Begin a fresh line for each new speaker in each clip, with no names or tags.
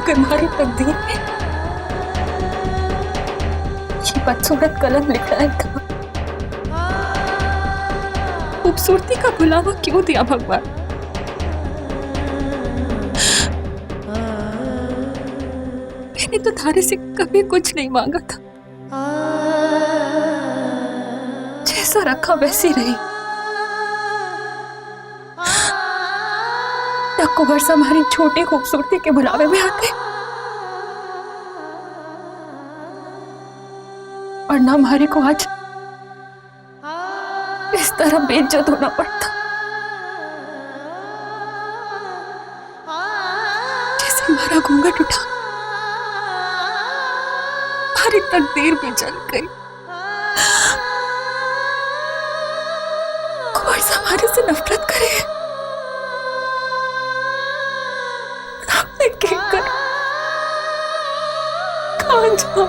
अगर हमारी तकदीर में ये बदसूरत कलम लिखा है था, खूबसूरती का बुलावा क्यों दिया भगवान? मैंने तो थारे से कभी कुछ नहीं मांगा था, जैसा रखा वैसी रही। टक्को वर्षा हमारी छोटी खूबसूरती के बुलावे में आते और ना हमारे को आज इस तरह बेइज्जत होना पड़ता, जैसे हमारा घूंघट उठा हमारी तकदीर भी जल गई। कोई हमारे से नफरत करे, मैं क्या करूं? कहां जाऊं?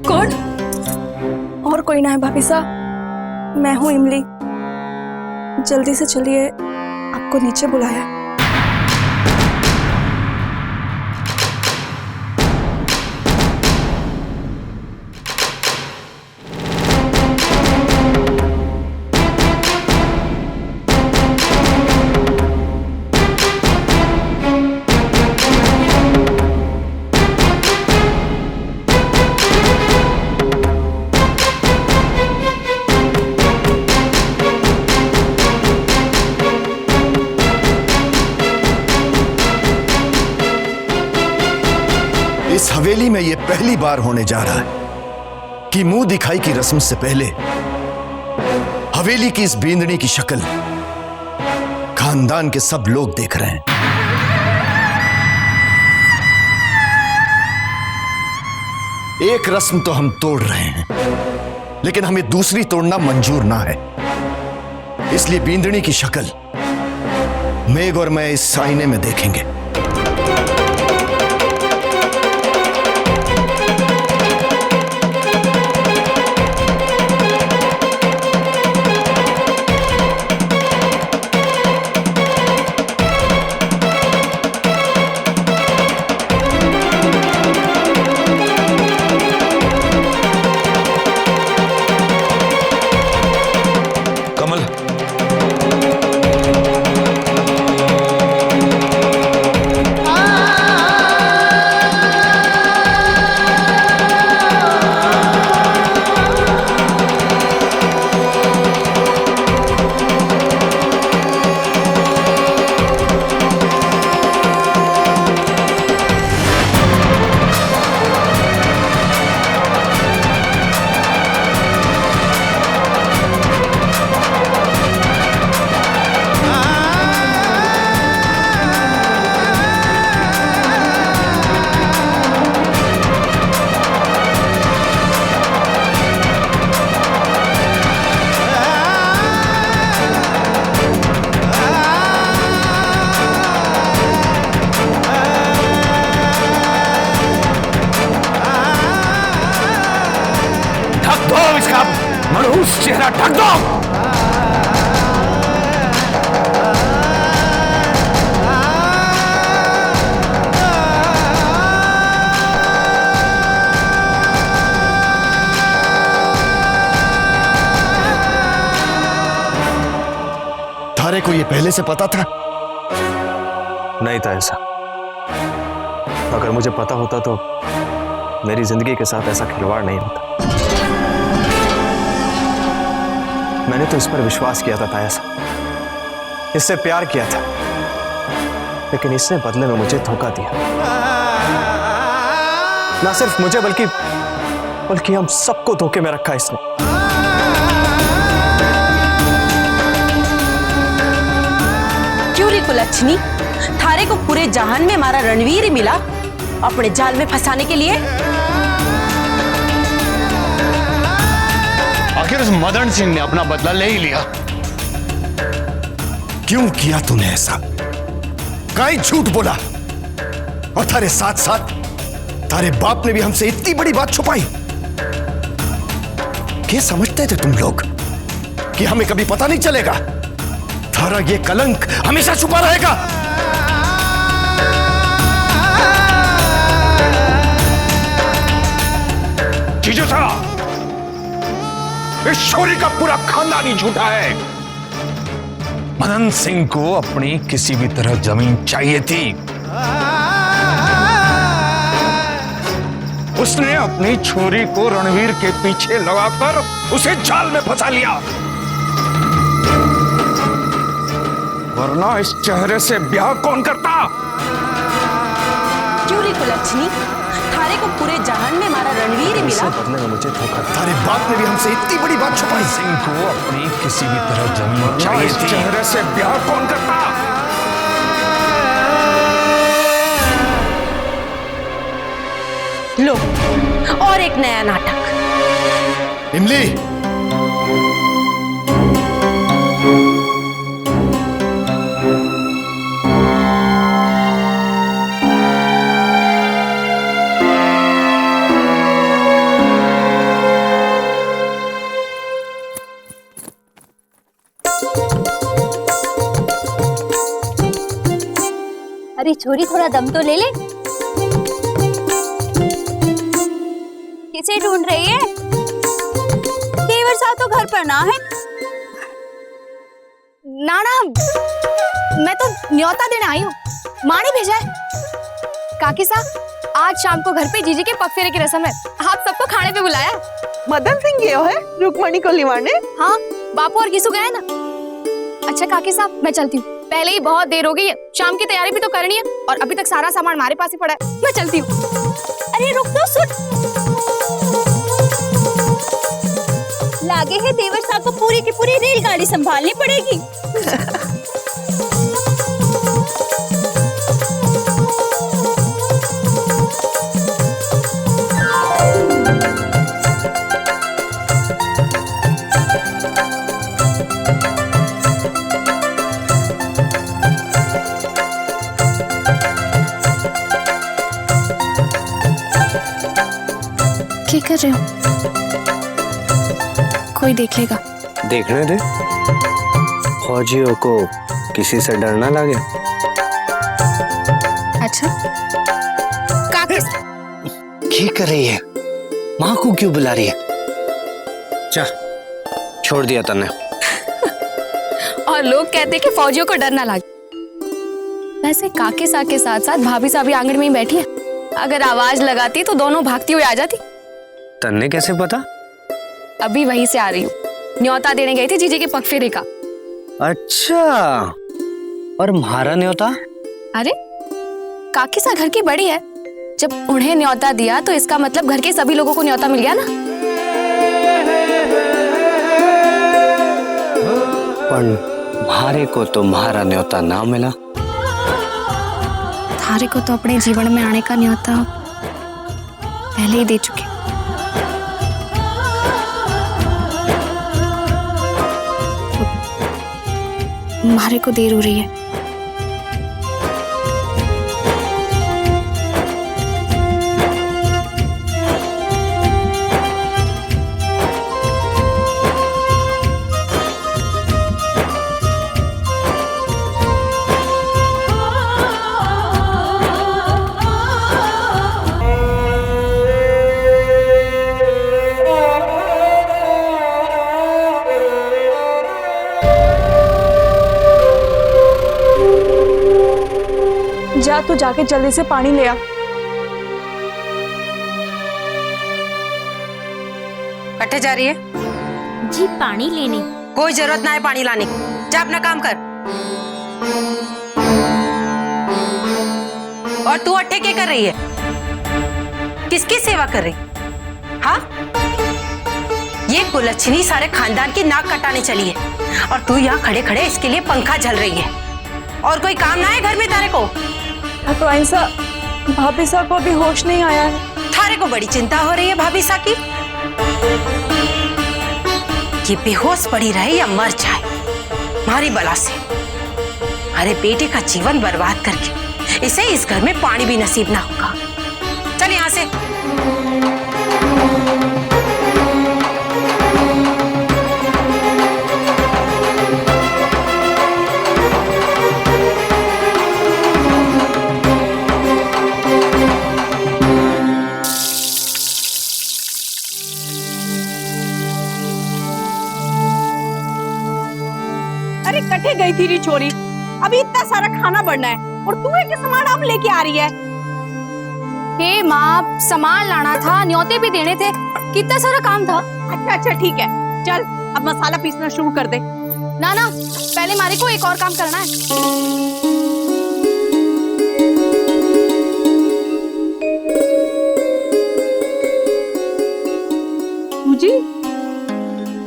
कौन?
और कोई ना है भाभी साहब, मैं हूँ इमली। जल्दी से चलिए, आपको नीचे बुलाया।
इस हवेली में यह पहली बार होने जा रहा है कि मुंह दिखाई की रस्म से पहले हवेली की इस बींदनी की शक्ल खानदान के सब लोग देख रहे हैं। एक रस्म तो हम तोड़ रहे हैं, लेकिन हमें दूसरी तोड़ना मंजूर ना है। इसलिए बींदनी की शक्ल मेघ और मैं इस आईने में देखेंगे।
मनहूस चेहरा ढक दो।
थारे को ये पहले से पता था?
नहीं था ऐसा। अगर मुझे पता होता तो मेरी जिंदगी के साथ ऐसा खिलवाड़ नहीं होता। मैंने तो इस पर विश्वास किया था ताया साहब, इससे प्यार किया था, लेकिन इसने बदले में मुझे धोखा दिया। ना सिर्फ मुझे बल्कि हम सबको धोखे में रखा इसने।
क्यों रे कुलच्छनी, थारे को पूरे जहान में हमारा रणवीर ही मिला अपने जाल में फंसाने के लिए।
आखिर उस मदन सिंह ने अपना बदला ले ही लिया।
क्यों किया तूने ऐसा? काहे झूठ बोला? और थारे साथ साथ तारे बाप ने भी हमसे इतनी बड़ी बात छुपाई। क्या समझते थे तुम लोग कि हमें कभी पता नहीं चलेगा? तुम्हारा ये कलंक हमेशा छुपा रहेगा।
जीजू साहब, इस शौरी का पूरा खानदान ही झूठा है। मदन सिंह को अपनी किसी भी तरह जमीन चाहिए थी। उसने अपनी छोरी को रणवीर के पीछे लगाकर उसे जाल में फंसा लिया, वरना इस चेहरे से ब्याह कौन करता?
क्यों रे कुलच्छनी, थारे को पूरे जहान में मारा रणवीर ही मिला।
बदले में मुझे धोखा दिया।
तारे बाप ने भी हमसे इतनी बड़ी बात छुपाई।
सिंह को अपनी किसी भी तरह जमीन चाहिए थी, इस चेहरे से ब्याह कौन करता?
लो, और एक नया नाटक।
इमली,
अरे छोरी, थोड़ा दम तो ले ले। किसे ढूंढ रही है? देवर साहब तो घर पर ना है।
नाना, मैं तो न्योता देने आई हूँ, माँ ने भेजा है। काकी साहब, आज शाम को घर पे जीजी के पगफेरे की रस्म है, आप सबको खाने पे बुलाया।
मदन सिंह गया है रुक्मणी को लिवाने।
हाँ, बापू और किसु गए ना। अच्छा काकी साहब, मैं चलती हूँ, पहले ही बहुत देर हो गई है, शाम की तैयारी भी तो करनी है और अभी तक सारा सामान हमारे पास ही पड़ा है। मैं चलती हूँ।
अरे रुक तो, सुन। लागे है देवर साहब को पूरी की पूरी रेलगाड़ी संभालनी पड़ेगी।
क्या कर रहे हो? कोई देख लेगा।
देखने दे, फौजियों को किसी से डर ना लगे।
अच्छा, काकी
क्या कर रही है? माँ को क्यों बुला रही है? जा, छोड़ दिया तन्ने।
और लोग कहते हैं कि फौजियों को डर ना लगे। वैसे काके साहब के साथ साथ भाभी साहब भी आंगन में ही बैठी है, अगर आवाज लगाती तो दोनों भागती हुई आ जाती।
तन्ने कैसे पता?
अभी वहीं से आ रही हूँ, न्योता देने गई थी जीजी के पगफेरे का।
अच्छा, और म्हारा न्योता?
अरे काकी सा घर की बड़ी है, जब उन्हें न्योता दिया तो इसका मतलब घर के सभी लोगों को न्योता मिल गया ना।
पर म्हारे को तो म्हारा न्योता ना मिला।
थारे को तो अपने जीवन में आने का न्योता पहले ही दे चुके। म्हारे को देर हो रही है। जा, तू जाके जल्दी से पानी ले आ।
कट्ठे जा रही है?
जी पानी लेने।
कोई जरूरत ना है पानी लाने की, जा अपना काम कर। और तू अट्ठे क्या कर रही है? किसकी सेवा कर रही? हाँ, ये कुलच्छनी सारे खानदान की नाक कटाने चली है और तू यहाँ खड़े खड़े इसके लिए पंखा झल रही है। और कोई काम ना है घर में तारे को?
तो ऐसा भाभी साहब को अभी होश नहीं आया है।
थारे को बड़ी चिंता हो रही है भाभी सा की? ये बेहोश पड़ी रहे या मर जाए मारी बला से। अरे बेटे का जीवन बर्बाद करके इसे इस घर में पानी भी नसीब ना होगा। चल यहां से।
अरे कटे गई थी री छोरी, अभी इतना सारा खाना बनना है और तू एक सामान अब लेके आ रही है।
हे माँ, सामान लाना था, न्योते भी देने थे, कितना सारा काम था।
अच्छा अच्छा ठीक है, चल अब मसाला पीसना शुरू कर दे।
ना ना, पहले मारे को एक और काम करना है।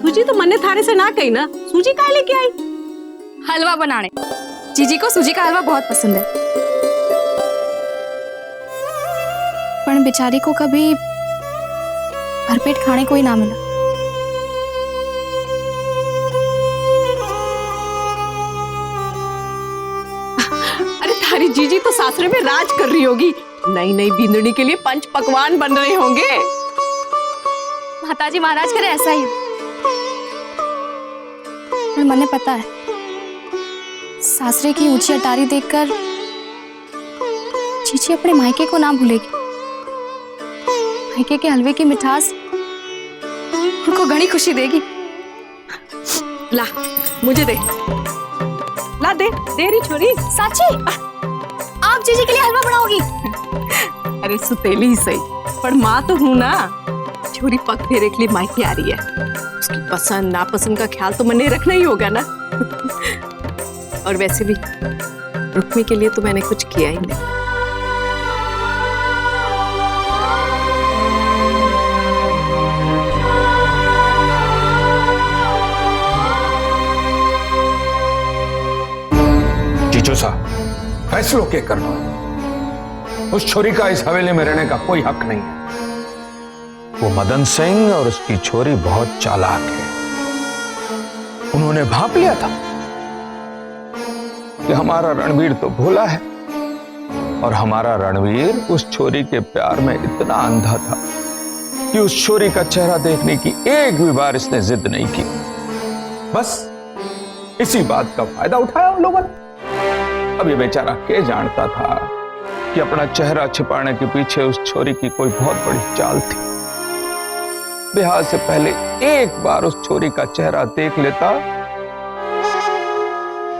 सूजी तो मन्ने थारे से ना कही ना, सूजी काहे लेके आई?
हलवा बनाने, जीजी को सूजी का हलवा बहुत पसंद है। पर बेचारी को कभी भरपेट खाने को ही ना मिला।
अरे थारी जीजी तो सासरे में राज कर रही होगी, नई नई बींदनी के लिए पंच पकवान बन रहे होंगे।
माताजी महाराज करे ऐसा ही। पर मैंने पता है, सासरे की ऊंची अटारी देखकर चीची अपने मायके को ना भूलेगी। मायके के हलवे की मिठास उनको घनी खुशी देगी।
ला मुझे दे, ला दे रही छोरी।
साची, आप जीजी के लिए हलवा बनाओगी?
अरे सुतेली ही सही, पर माँ तो हूं ना। छोरी पग फेरे के लिए मायके आ रही है, उसकी पसंद नापसंद का ख्याल तो मैंने रखना ही होगा ना। और वैसे भी रुक्मी के लिए तो मैंने कुछ किया ही नहीं।
जीजू साहब, फैसलों के करना, उस छोरी का इस हवेली में रहने का कोई हक नहीं है। वो मदन सिंह और उसकी छोरी बहुत चालाक है। उन्होंने भांप लिया था कि हमारा रणवीर तो भोला है, और हमारा रणवीर उस छोरी के प्यार में इतना अंधा था कि उस छोरी का चेहरा देखने की एक भी बार इसने जिद नहीं की। बस इसी बात का फायदा उठाया उन लोगों ने। अब ये बेचारा के जानता था कि अपना चेहरा छिपाने के पीछे उस छोरी की कोई बहुत बड़ी चाल थी। ब्याह से पहले एक बार उस छोरी का चेहरा देख लेता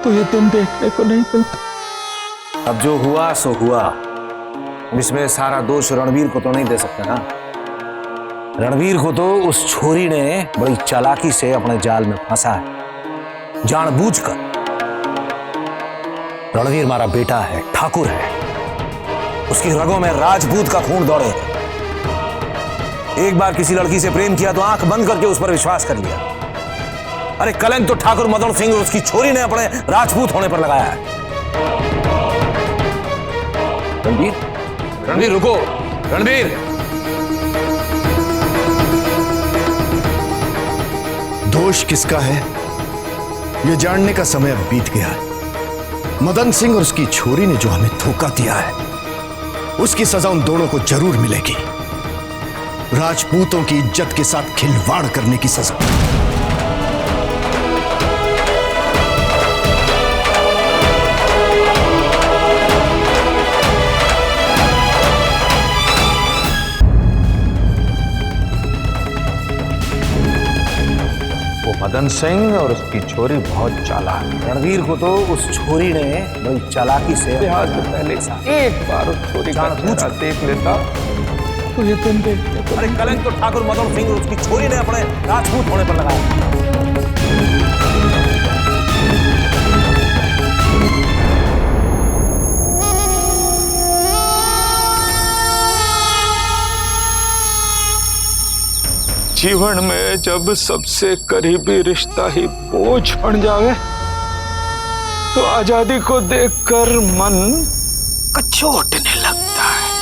तो ये दिन देखने को नहीं मिलता।
अब जो हुआ सो हुआ, इसमें सारा दोष रणवीर को तो नहीं दे सकते ना। रणवीर को तो उस छोरी ने बड़ी चालाकी से अपने जाल में फंसा है, जानबूझकर। रणवीर हमारा बेटा है, ठाकुर है, उसकी रगों में राजपूत का खून दौड़े। एक बार किसी लड़की से प्रेम किया तो आंख बंद करके उस पर विश्वास कर लिया। अरे कलंक तो ठाकुर मदन सिंह और उसकी छोरी ने अपने राजपूत होने पर लगाया है। रणवीर, रणवीर रुको, रणवीर।
दोष किसका है यह जानने का समय अब बीत गया है। मदन सिंह और उसकी छोरी ने जो हमें धोखा दिया है, उसकी सजा उन दोनों को जरूर मिलेगी। राजपूतों की इज्जत के साथ खिलवाड़ करने की सजा।
वो मदन सिंह और उसकी छोरी बहुत चालाक।
रणवीर को तो उस छोरी ने बड़ी चालाकी से
ब्याह से पहले एक बार उस छोरी का चेहरा देख लेता तो ये दिन देखने को।
अरे कलंक तो ठाकुर मदन सिंह और उसकी छोरी ने अपने राजपूत होने पर लगाया।
जीवन में जब सबसे करीबी रिश्ता ही बोझ बन जावे तो आजादी को देखकर मन कचोटने लगता है।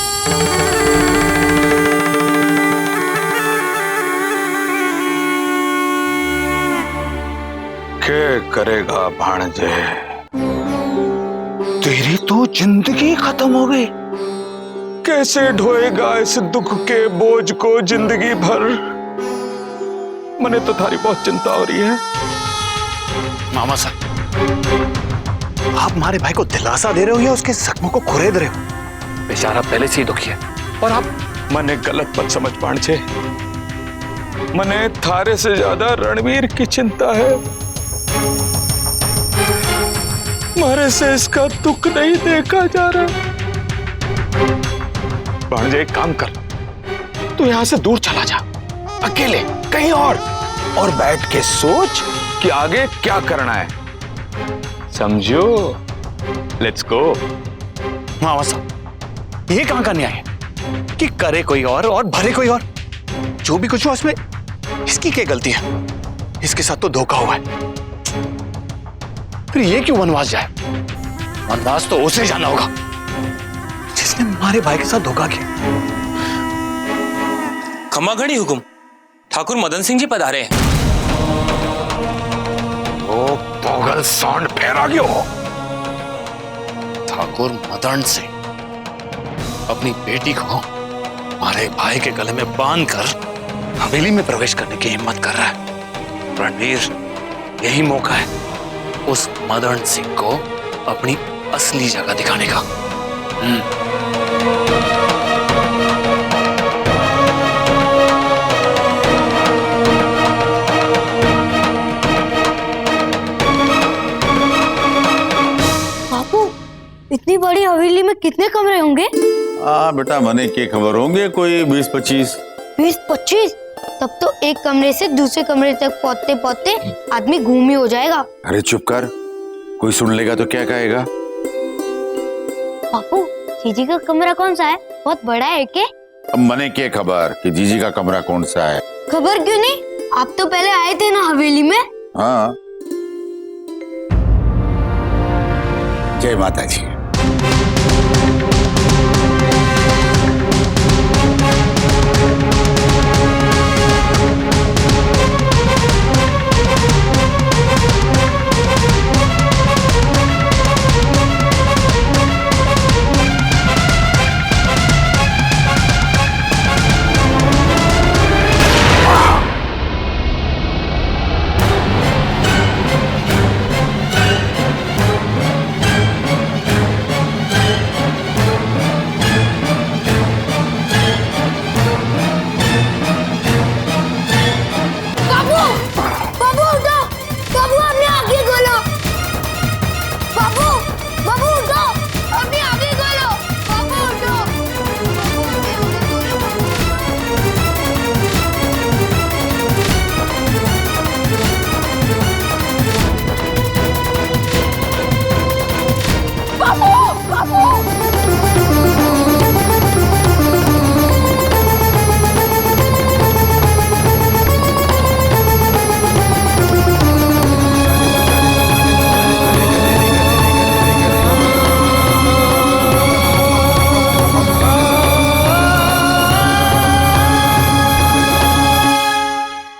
क्या करेगा भाणजे, तेरी तो जिंदगी खत्म हो गई। कैसे ढोएगा इस दुख के बोझ को जिंदगी भर। मने तो थारी बहुत चिंता हो रही है।
मामा साहब, आप हमारे भाई को दिलासा दे रहे हो या उसके जख्मों को खुरेद रहे हो? बेचारा पहले से ही दुखी है।
और आप मने गलत मत समझ पांचे, मने थारे से ज्यादा रणवीर की चिंता है। तुम्हारे से इसका दुख नहीं देखा जा रहा। भांजे एक काम कर, तू यहां से दूर चला जा, अकेले कहीं और बैठ के सोच कि आगे क्या करना है। समझो? Let's go.
मामा साहब, ये कहां का न्याय है कि करे कोई और भरे कोई और? जो भी कुछ हुआ उसमें इसकी क्या गलती है? इसके साथ तो धोखा हुआ है, फिर ये क्यों वनवास जाए? वनवास तो उसे जाना होगा जिसने हमारे भाई के साथ धोखा किया।
खम्माघड़ी हुकुम, ठाकुर मदन सिंह जी पधारे हैं।
ओ पोगल सांड फेरा गयो। ठाकुर मदन सिंह अपनी बेटी को हमारे भाई के गले में बांध कर हवेली में प्रवेश करने की हिम्मत कर रहा है। रणवीर, यही मौका है उस मदन सिंह को अपनी असली जगह दिखाने का।
बापू, इतनी बड़ी हवेली में कितने कमरे होंगे?
बेटा, मने की खबर होंगे कोई 20-25।
20-25? तब तो एक कमरे से दूसरे कमरे तक पहुंचते पहुंचते आदमी घूम ही हो जाएगा।
अरे चुप कर, कोई सुन लेगा तो क्या कहेगा?
बापू, जीजी का कमरा कौन सा है? बहुत बड़ा है क्या?
अब मने की खबर कि जीजी का कमरा कौन सा है?
खबर क्यों नहीं? आप तो पहले आए थे ना हवेली में।
हाँ। जय माता जी।